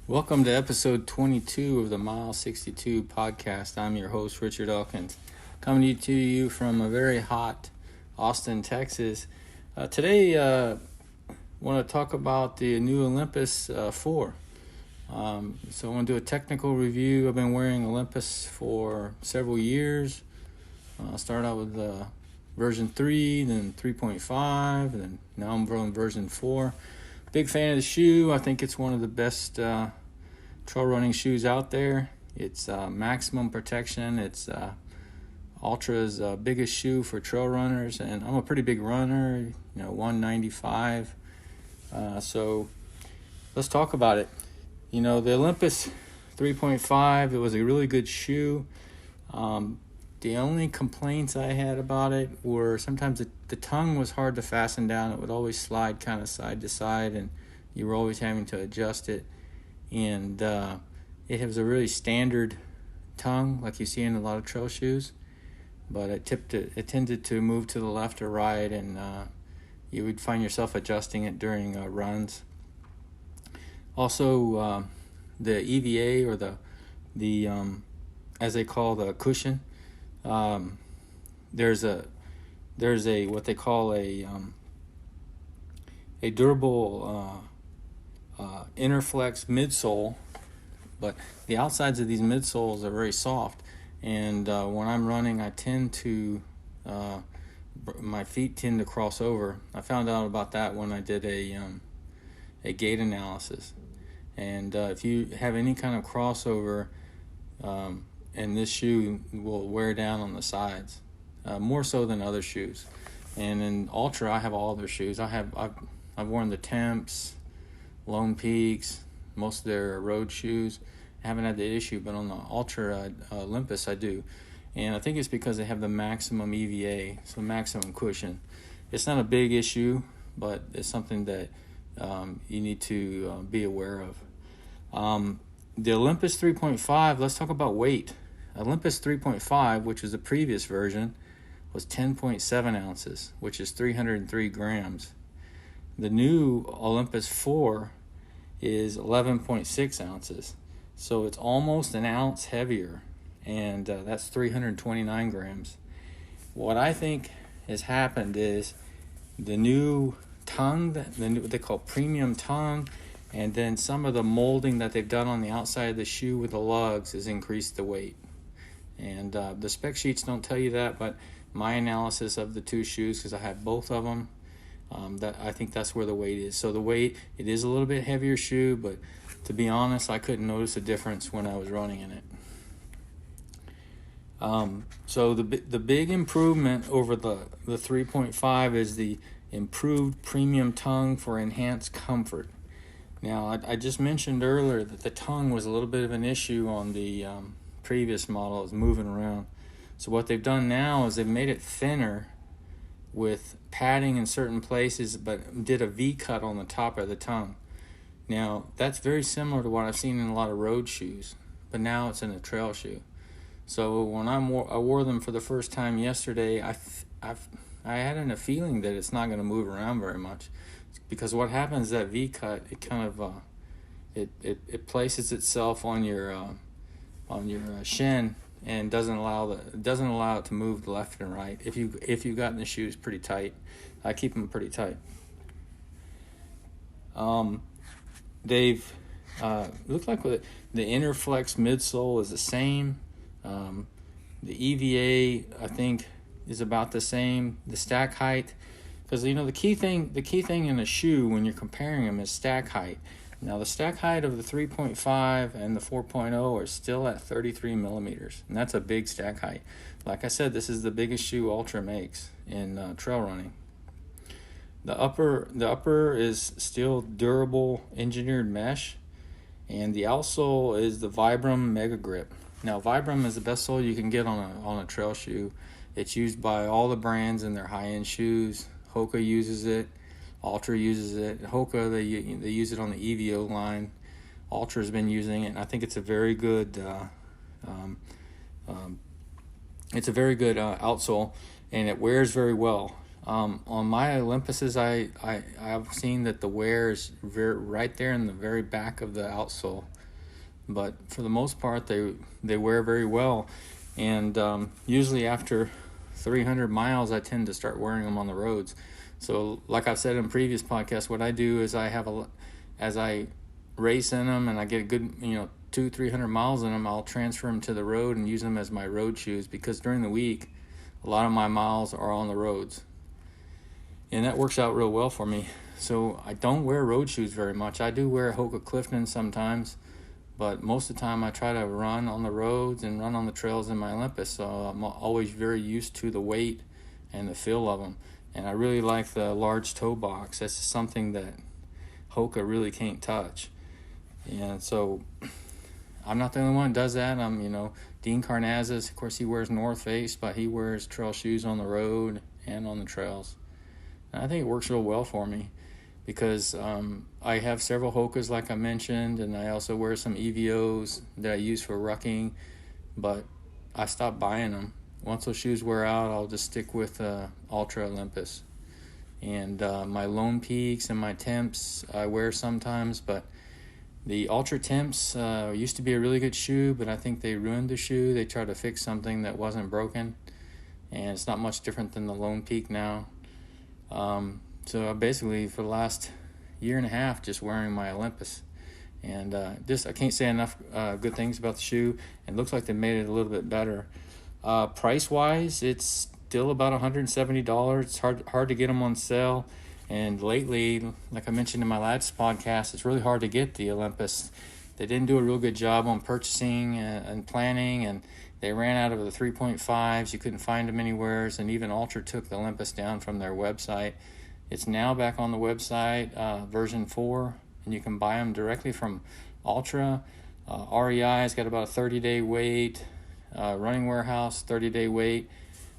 Welcome to episode 22 of the Mile 62 podcast. I'm your host, Richard Hawkins, coming to you from a very hot Austin, Texas. Today, I want to talk about the new Olympus 4. So I want to do a technical review. I've been wearing Olympus for several years. I started out with version 3, then 3.5, and now I'm on version 4. Big fan of the shoe. I think it's one of the best trail running shoes out there. It's maximum protection. It's Altra's biggest shoe for trail runners, and I'm a pretty big runner, 195. So let's talk about it. The Olympus 3.5, it was a really good shoe. The only complaints I had about it were sometimes the tongue was hard to fasten down. It would always slide kind of side to side, and you were always having to adjust it. And it has a really standard tongue like you see in a lot of trail shoes, but it tended to move to the left or right, and you would find yourself adjusting it during runs. Also, the EVA, or the as they call the cushion, there's a what they call a durable Interflex midsole, but the outsides of these midsoles are very soft, and when I'm running, I tend to my feet tend to cross over. I found out about that when I did a gait analysis, and if you have any kind of crossover, and this shoe will wear down on the sides, more so than other shoes. And in Ultra, I have all their shoes. I've worn the Temps, Lone Peaks, most of their road shoes. I haven't had the issue, but on the Altra Olympus I do. And I think it's because they have the maximum EVA, so maximum cushion. It's not a big issue, but it's something that you need to be aware of. The Olympus 3.5, let's talk about weight. Olympus 3.5, which is the previous version, was 10.7 ounces, which is 303 grams. The new Olympus 4 is 11.6 ounces, so it's almost an ounce heavier, and that's 329 grams. What I think has happened is the new tongue, what they call premium tongue, and then some of the molding that they've done on the outside of the shoe with the lugs has increased the weight. And the spec sheets don't tell you that, but my analysis of the two shoes, because I have both of them, that I think that's where the weight is. So the weight, it is a little bit heavier shoe, but to be honest, I couldn't notice a difference when I was running in it. So the big improvement over the 3.5 is the improved premium tongue for enhanced comfort. Now, I just mentioned earlier that the tongue was a little bit of an issue on the previous model. It was moving around. So what they've done now is they've made it thinner with padding in certain places, but did a V-cut on the top of the tongue. Now, that's very similar to what I've seen in a lot of road shoes, but now it's in a trail shoe. So when I wore them for the first time yesterday, I had a feeling that it's not going to move around very much, because what happens is that V-cut, it kind of it places itself on your shin and doesn't allow it to move left and right. If you've gotten the shoes pretty tight, I keep them pretty tight. They've looked like the Interflex midsole is the same. The EVA, I think, is about the same. The stack height, because the key thing in a shoe when you're comparing them is stack height. Now the stack height of the 3.5 and the 4.0 are still at 33 millimeters, and that's a big stack height. Like I said, this is the biggest shoe Ultra makes in trail running. The upper is still durable engineered mesh, and the outsole is the Vibram Megagrip. Now Vibram is the best sole you can get on a trail shoe. It's used by all the brands in their high-end shoes. Hoka uses it. Altra uses it. Hoka, they use it on the EVO line. Ultra's been using it. I think it's a very good It's a very good outsole, and it wears very well. On my Olympuses, I've seen that the wear is right there in the very back of the outsole, but for the most part, they wear very well. And usually after 300 miles, I tend to start wearing them on the roads. So, like I've said in previous podcasts, what I do is as I race in them and I get a good 200-300 miles in them, I'll transfer them to the road and use them as my road shoes, because during the week a lot of my miles are on the roads, and that works out real well for me. So I don't wear road shoes very much. I do wear Hoka Clifton sometimes, but most of the time I try to run on the roads and run on the trails in my Olympus, so I'm always very used to the weight and the feel of them. And I really like the large toe box. That's something that Hoka really can't touch. And so I'm not the only one that does that. Dean Karnazes, of course, he wears North Face, but he wears trail shoes on the road and on the trails. And I think it works real well for me, because I have several Hokas, like I mentioned, and I also wear some EVOs that I use for rucking, but I stopped buying them. Once those shoes wear out, I'll just stick with Altra Olympus. And my Lone Peaks and my Temps I wear sometimes, but the Ultra Temps used to be a really good shoe, but I think they ruined the shoe. They tried to fix something that wasn't broken, and it's not much different than the Lone Peak now. So basically, for the last year and a half, just wearing my Olympus. And I can't say enough good things about the shoe. It looks like they made it a little bit better. Price-wise, it's still about $170. It's hard to get them on sale. And lately, like I mentioned in my last podcast, it's really hard to get the Olympus. They didn't do a real good job on purchasing and planning, and they ran out of the 3.5s. You couldn't find them anywhere, and even Ultra took the Olympus down from their website. It's now back on the website, version 4, and you can buy them directly from Ultra. REI's got about a 30-day wait. Running Warehouse, 30-day wait.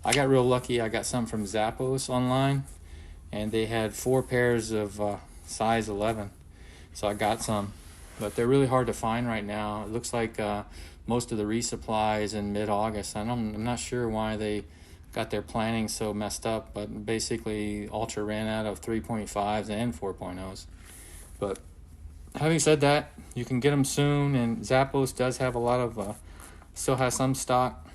I got real lucky. I got some from Zappos online, and they had 4 pairs of size 11, so I got some. But they're really hard to find right now. It looks like most of the resupply is in mid-August. I'm not sure why they got their planning so messed up, but basically Ultra ran out of 3.5s and 4.0s. But having said that, you can get them soon, and Zappos does have a lot of still has some stock.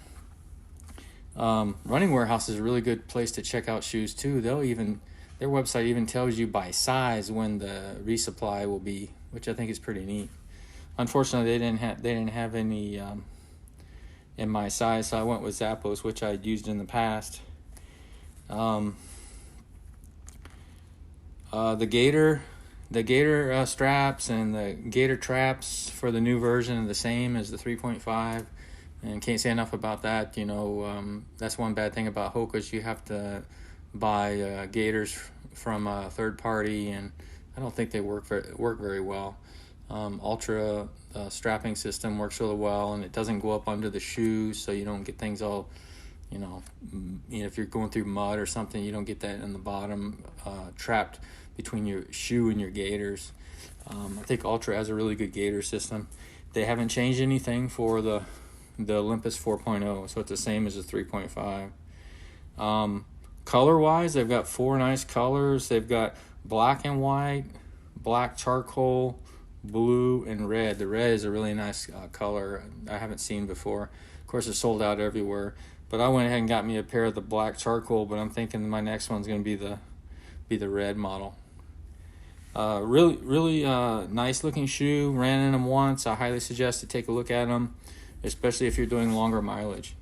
Running Warehouse is a really good place to check out shoes too. Their website even tells you by size when the resupply will be, which I think is pretty neat. Unfortunately, they didn't have any in my size, so I went with Zappos, which I'd used in the past. The Gator straps and the Gator traps for the new version are the same as the 3.5, and can't say enough about that. That's one bad thing about Hokas. You have to buy Gators from a third party, and I don't think they work very well. Ultra strapping system works really well, and it doesn't go up under the shoes, so you don't get things all, if you're going through mud or something, you don't get that in the bottom trapped between your shoe and your gaiters. I think Ultra has a really good gaiter system. They haven't changed anything for the Olympus 4.0, so it's the same as the 3.5. Color-wise, they've got 4 nice colors. They've got black and white, black charcoal, blue, and red. The red is a really nice color I haven't seen before. Of course, it's sold out everywhere, but I went ahead and got me a pair of the black charcoal, but I'm thinking my next one's going to be the red model. Really nice looking shoe. Ran in them once. I highly suggest to take a look at them, especially if you're doing longer mileage.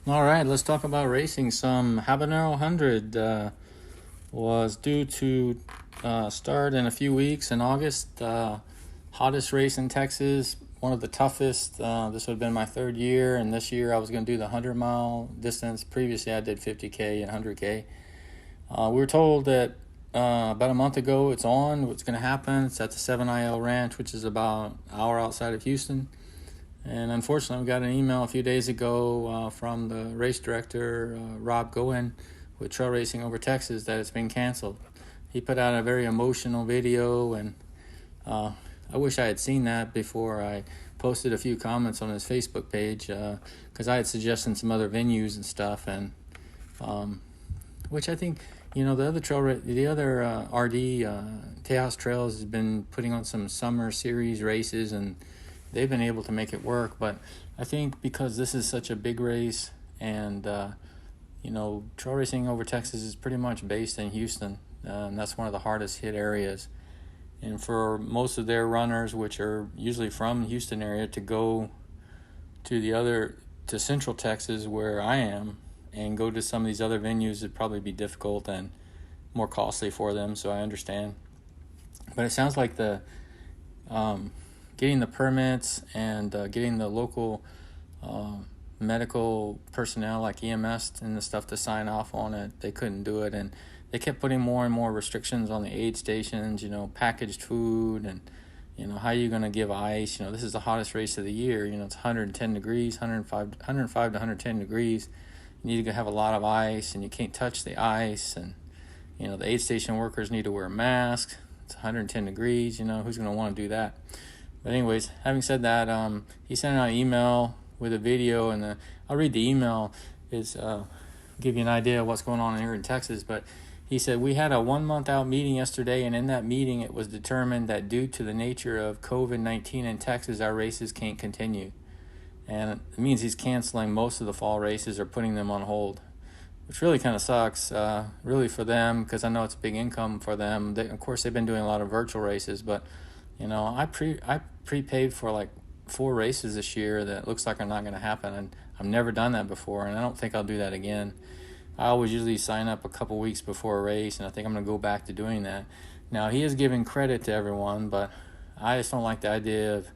All right, let's talk about racing. Some Habanero 100 was due to start in a few weeks in August. Hottest race in Texas, one of the toughest. This would have been my 3rd year, and this year I was going to do the 100-mile distance. Previously, I did 50K and 100K. We were told that about a month ago it's going to happen. It's at the 7IL Ranch, which is about an hour outside of Houston. And unfortunately, we got an email a few days ago from the race director, Rob Goen, with Trail Racing Over Texas, that it's been canceled. He put out a very emotional video, and I wish I had seen that before I posted a few comments on his Facebook page because I had suggested some other venues and stuff, and which I think, the other RD Tejas Trails has been putting on some summer series races, and they've been able to make it work. But I think because this is such a big race, and trail racing over Texas is pretty much based in Houston, and that's one of the hardest hit areas. And for most of their runners, which are usually from the Houston area, to go to Central Texas, where I am, and go to some of these other venues would probably be difficult and more costly for them, so I understand. But it sounds like the getting the permits and getting the local medical personnel like EMS and the stuff to sign off on it, they couldn't do it, and they kept putting more and more restrictions on the aid stations, packaged food, and how are you going to give ice? This is the hottest race of the year. It's 110 degrees, 105 to 110 degrees. You need to have a lot of ice, and you can't touch the ice, and the aid station workers need to wear masks. It's 110 degrees. Who's going to want to do that? But anyways, having said that, he sent out an email with a video, and I'll read the email. It's give you an idea of what's going on here in Texas. But he said, we had a 1 month out meeting yesterday, and in that meeting it was determined that due to the nature of COVID-19 in Texas, our races can't continue. And it means he's canceling most of the fall races or putting them on hold, which really kind of sucks, really for them, because I know it's a big income for them. Of course, they've been doing a lot of virtual races, but I prepaid for like 4 races this year that looks like are not going to happen, and I've never done that before, and I don't think I'll do that again. I always usually sign up a couple weeks before a race, and I think I'm going to go back to doing that. Now, he is giving credit to everyone, but I just don't like the idea of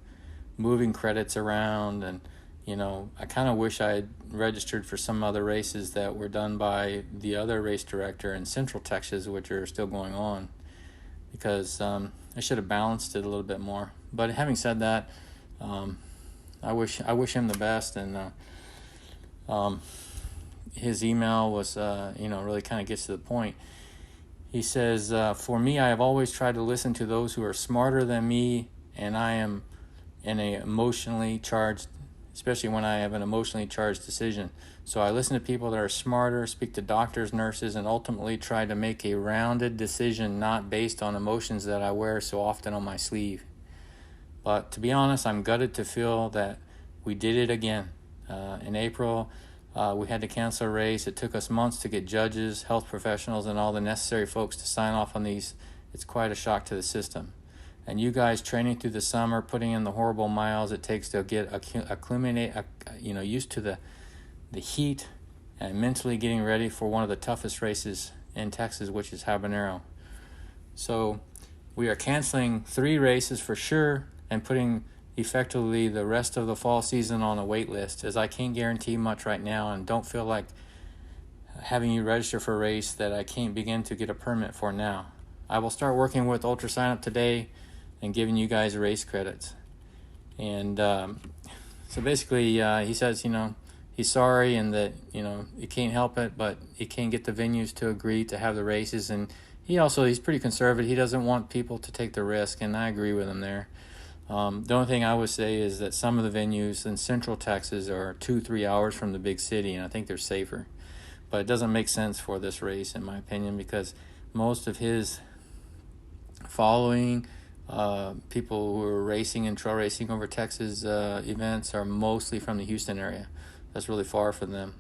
moving credits around, and I kind of wish I had registered for some other races that were done by the other race director in Central Texas, which are still going on, because I should have balanced it a little bit more. But having said that, I wish him the best, and his email was really kind of gets to the point. He says, for me, I have always tried to listen to those who are smarter than me, and I am in a emotionally charged, especially when I have an emotionally charged decision. So I listen to people that are smarter, speak to doctors, nurses, and ultimately try to make a rounded decision not based on emotions that I wear so often on my sleeve. But to be honest, I'm gutted to feel that we did it again. In April, we had to cancel a race. It took us months to get judges, health professionals, and all the necessary folks to sign off on these. It's quite a shock to the system. And you guys training through the summer, putting in the horrible miles it takes to get used to the heat, and mentally getting ready for one of the toughest races in Texas, which is Habanero. So we are canceling 3 races for sure, and putting effectively the rest of the fall season on a wait list, as I can't guarantee much right now, and don't feel like having you register for a race that I can't begin to get a permit for now. I will start working with Ultra Sign Up today and giving you guys race credits. And so basically he says, he's sorry, and that, he can't help it, but he can't get the venues to agree to have the races. And he's pretty conservative. He doesn't want people to take the risk, and I agree with him there. The only thing I would say is that some of the venues in Central Texas are 2-3 hours from the big city, and I think they're safer. But it doesn't make sense for this race, in my opinion, because most of his following, people who are racing and trail racing over Texas events, are mostly from the Houston area. That's really far from them.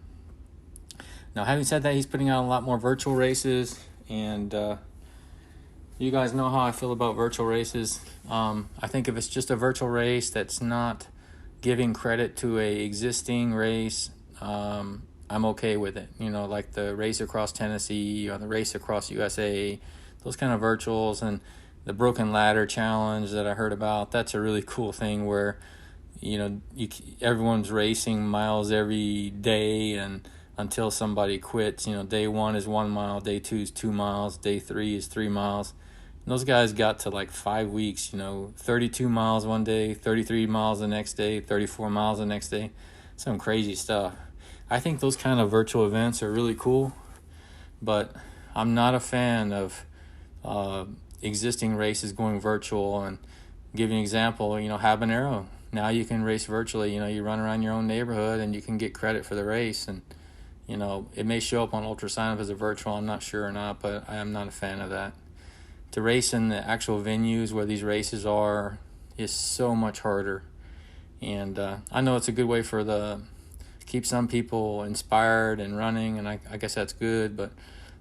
Now, having said that, he's putting out a lot more virtual races, and you guys know how I feel about virtual races. I think if it's just a virtual race that's not giving credit to a existing race, I'm okay with it. Like the race across Tennessee or the race across USA, those kind of virtuals, and the Broken Ladder Challenge that I heard about. That's a really cool thing where, everyone's racing miles every day, and until somebody quits. Day 1 is 1 mile, day 2 is 2 miles, day 3 is 3 miles. And those guys got to like 5 weeks, 32 miles one day, 33 miles the next day, 34 miles the next day. Some crazy stuff. I think those kind of virtual events are really cool, but I'm not a fan of existing races going virtual. And give you an example, Habanero, now you can race virtually. You run around your own neighborhood and you can get credit for the race. And, it may show up on Ultra Sign Up as a virtual, I'm not sure or not, but I am not a fan of that. To race in the actual venues where these races are is so much harder. And I know it's a good way for keep some people inspired and running, and I guess that's good, but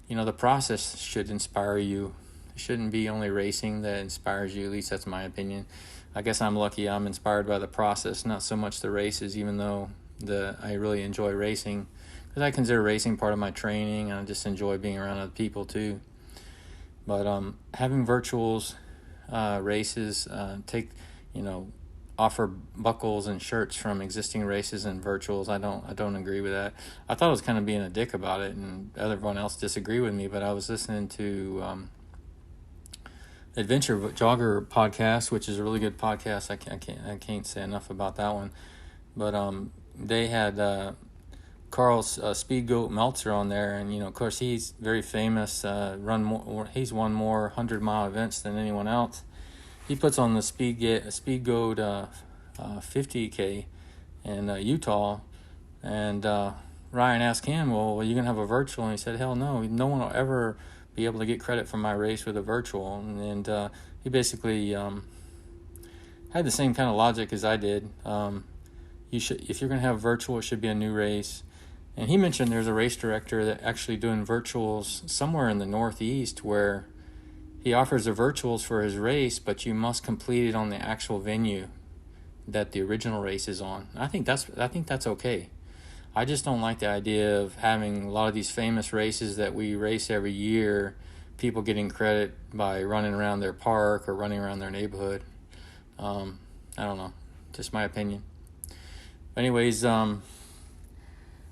the process should inspire you. It shouldn't be only racing that inspires you. At least that's my opinion. I guess I'm lucky I'm inspired by the process, not so much the races, even though I really enjoy racing, because I consider racing part of my training, and I just enjoy being around other people too. But having virtuals races offer buckles and shirts from existing races and virtuals, I don't agree with that. I thought I was kind of being a dick about it, and everyone else disagreed with me. But I was listening to Adventure Jogger podcast, which is a really good podcast. I can't say enough about that one. But they had Carl Speed Goat Meltzer on there, and of course he's very famous. He's won more 100-mile events than anyone else. He puts on the Speed Goat 50K in Utah, and Ryan asked him, "Well, are you gonna have a virtual?" And he said, "Hell no. No one will ever be able to get credit for my race with a virtual." And he basically had the same kind of logic as I did. If you're gonna have virtual, it should be a new race. And he mentioned there's a race director that actually doing virtuals somewhere in the Northeast where he offers the virtuals for his race, but you must complete it on the actual venue that the original race is on. I think that's okay. I just don't like the idea of having a lot of these famous races that we race every year, people getting credit by running around their park or running around their neighborhood. I don't know, just my opinion. Anyways,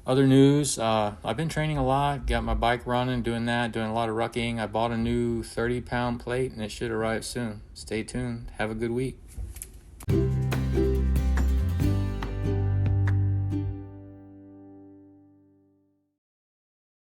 other news, I've been training a lot, got my bike running, doing a lot of rucking. I bought a new 30-pound plate, and it should arrive soon. Stay tuned. Have a good week.